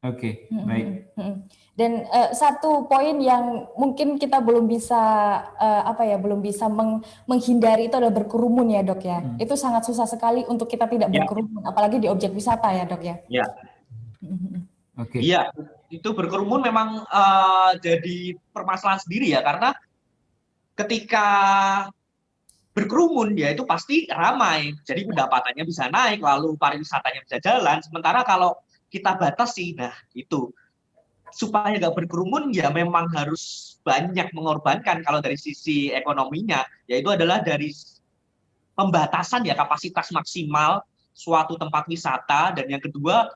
Oke, baik. Dan satu poin yang mungkin kita belum bisa menghindari itu adalah berkerumun ya dok ya. Itu sangat susah sekali untuk kita tidak berkerumun, apalagi di objek wisata ya dok ya. Iya. Oke. Iya, itu berkerumun memang jadi permasalahan sendiri ya, karena ketika berkerumun ya itu pasti ramai, jadi pendapatannya bisa naik, lalu pariwisatanya bisa jalan. Sementara kalau kita batasi, nah itu supaya nggak berkerumun ya memang harus banyak mengorbankan kalau dari sisi ekonominya, yaitu adalah dari pembatasan ya kapasitas maksimal suatu tempat wisata, dan yang kedua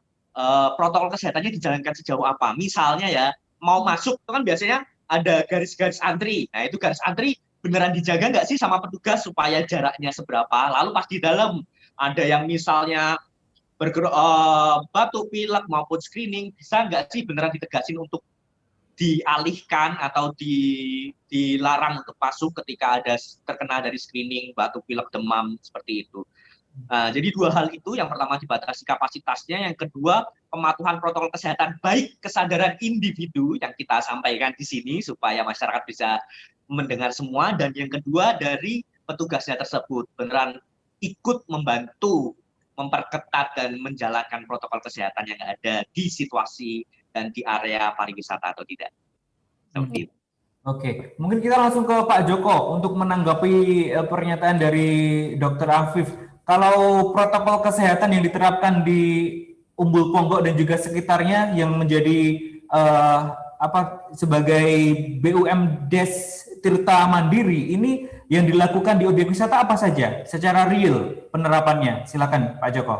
protokol kesehatannya dijalankan sejauh apa. Misalnya ya mau masuk itu kan biasanya ada garis-garis antri, nah itu garis antri beneran dijaga nggak sih sama petugas supaya jaraknya seberapa, lalu pas di dalam ada yang misalnya batuk pilek maupun screening, bisa nggak sih beneran ditegasin untuk dialihkan atau dilarang untuk masuk ketika ada terkena dari screening batuk pilek demam seperti itu. Nah, jadi dua hal itu, yang pertama dibatasi kapasitasnya, yang kedua pematuhan protokol kesehatan, baik kesadaran individu yang kita sampaikan di sini supaya masyarakat bisa mendengar semua, dan yang kedua dari petugasnya tersebut beneran ikut membantu memperketat dan menjalankan protokol kesehatan yang ada di situasi dan di area pariwisata atau tidak. Seperti itu. Oke, mungkin kita langsung ke Pak Joko untuk menanggapi pernyataan dari Dr. Afif. Kalau protokol kesehatan yang diterapkan di Umbul Ponggok dan juga sekitarnya yang menjadi sebagai BUMDes Tirta Mandiri ini yang dilakukan di objek wisata apa saja secara real penerapannya? Silakan Pak Joko.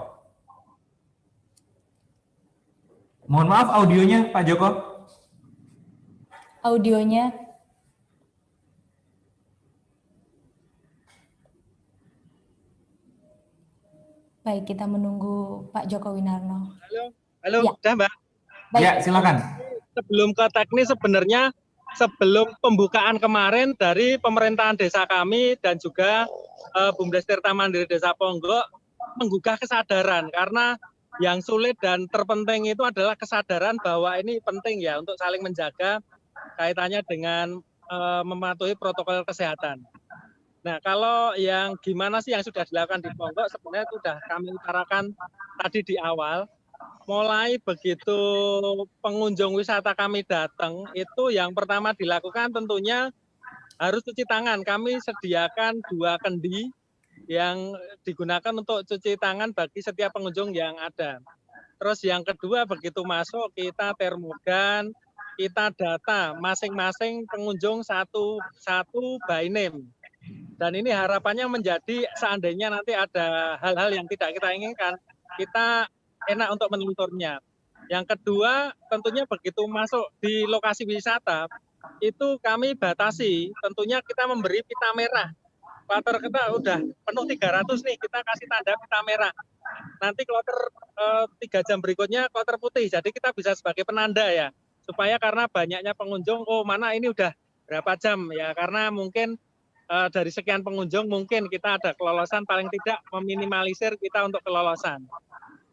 Mohon maaf audionya Pak Joko. Audionya. Baik, kita menunggu Pak Joko Winarno. Halo, ya. Udah Mbak? Baik. Ya, silakan. Sebelum ke teknis, sebenarnya sebelum pembukaan kemarin dari pemerintahan desa kami dan juga BUMDes Tirta Mandiri Desa Ponggok menggugah kesadaran, karena yang sulit dan terpenting itu adalah kesadaran bahwa ini penting ya untuk saling menjaga kaitannya dengan mematuhi protokol kesehatan. Nah, kalau yang gimana sih yang sudah dilakukan di Ponggok, sebenarnya sudah kami utarakan tadi di awal. Mulai begitu pengunjung wisata kami datang, itu yang pertama dilakukan tentunya harus cuci tangan. Kami sediakan 2 kendi yang digunakan untuk cuci tangan bagi setiap pengunjung yang ada. Terus yang kedua, begitu masuk kita termogan, kita data masing-masing pengunjung satu by name. Dan ini harapannya menjadi seandainya nanti ada hal-hal yang tidak kita inginkan, kita enak untuk menelusurnya. Yang kedua, tentunya begitu masuk di lokasi wisata, itu kami batasi, tentunya kita memberi pita merah. Kloter kita udah penuh 300 nih, kita kasih tanda pita merah. Nanti kloter 3 jam berikutnya kloter putih, jadi kita bisa sebagai penanda ya, supaya karena banyaknya pengunjung, oh mana ini udah berapa jam ya, karena mungkin dari sekian pengunjung mungkin kita ada kelolosan, paling tidak meminimalisir kita untuk kelolosan.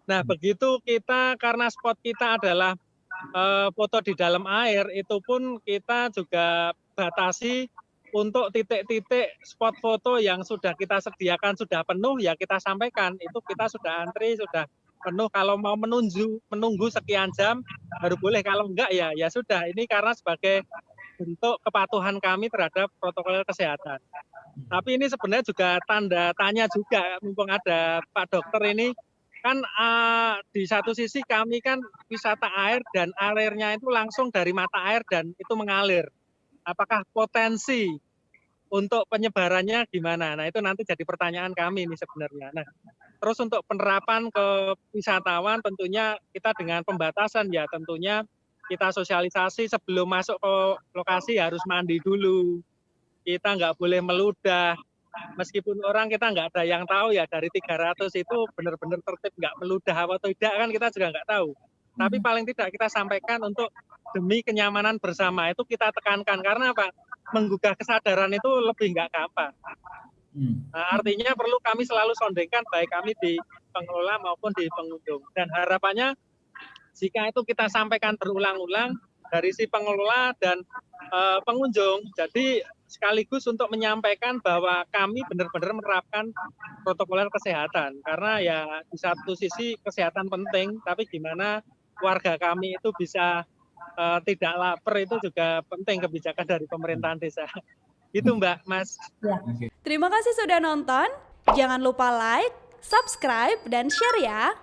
Nah, begitu kita, karena spot kita adalah foto di dalam air, itu pun kita juga batasi untuk titik-titik spot foto yang sudah kita sediakan sudah penuh, ya kita sampaikan, itu kita sudah antri, sudah penuh, kalau mau menunggu sekian jam, baru boleh, kalau enggak ya sudah, ini karena sebagai bentuk kepatuhan kami terhadap protokol kesehatan. Tapi ini sebenarnya juga tanda tanya juga, mumpung ada Pak Dokter ini, kan di satu sisi kami kan wisata air dan alirnya itu langsung dari mata air dan itu mengalir. Apakah potensi untuk penyebarannya gimana? Nah itu nanti jadi pertanyaan kami ini sebenarnya. Nah terus untuk penerapan ke wisatawan tentunya kita dengan pembatasan ya, tentunya kita sosialisasi sebelum masuk ke lokasi harus mandi dulu. Kita nggak boleh meludah. Meskipun orang kita nggak ada yang tahu ya, dari 300 itu benar-benar tertib nggak meludah atau tidak kan kita juga nggak tahu. Tapi paling tidak kita sampaikan untuk demi kenyamanan bersama, itu kita tekankan. Karena apa? Menggugah kesadaran itu lebih nggak gampang. Nah, artinya perlu kami selalu sondengkan, baik kami di pengelola maupun di pengunjung. Dan harapannya jika itu kita sampaikan berulang-ulang dari si pengelola dan pengunjung. Jadi sekaligus untuk menyampaikan bahwa kami benar-benar menerapkan protokol kesehatan. Karena ya di satu sisi kesehatan penting, tapi gimana warga kami itu bisa tidak lapar itu juga penting kebijakan dari pemerintahan desa. Itu Mbak, Mas. Ya. Terima kasih sudah nonton. Jangan lupa like, subscribe, dan share ya.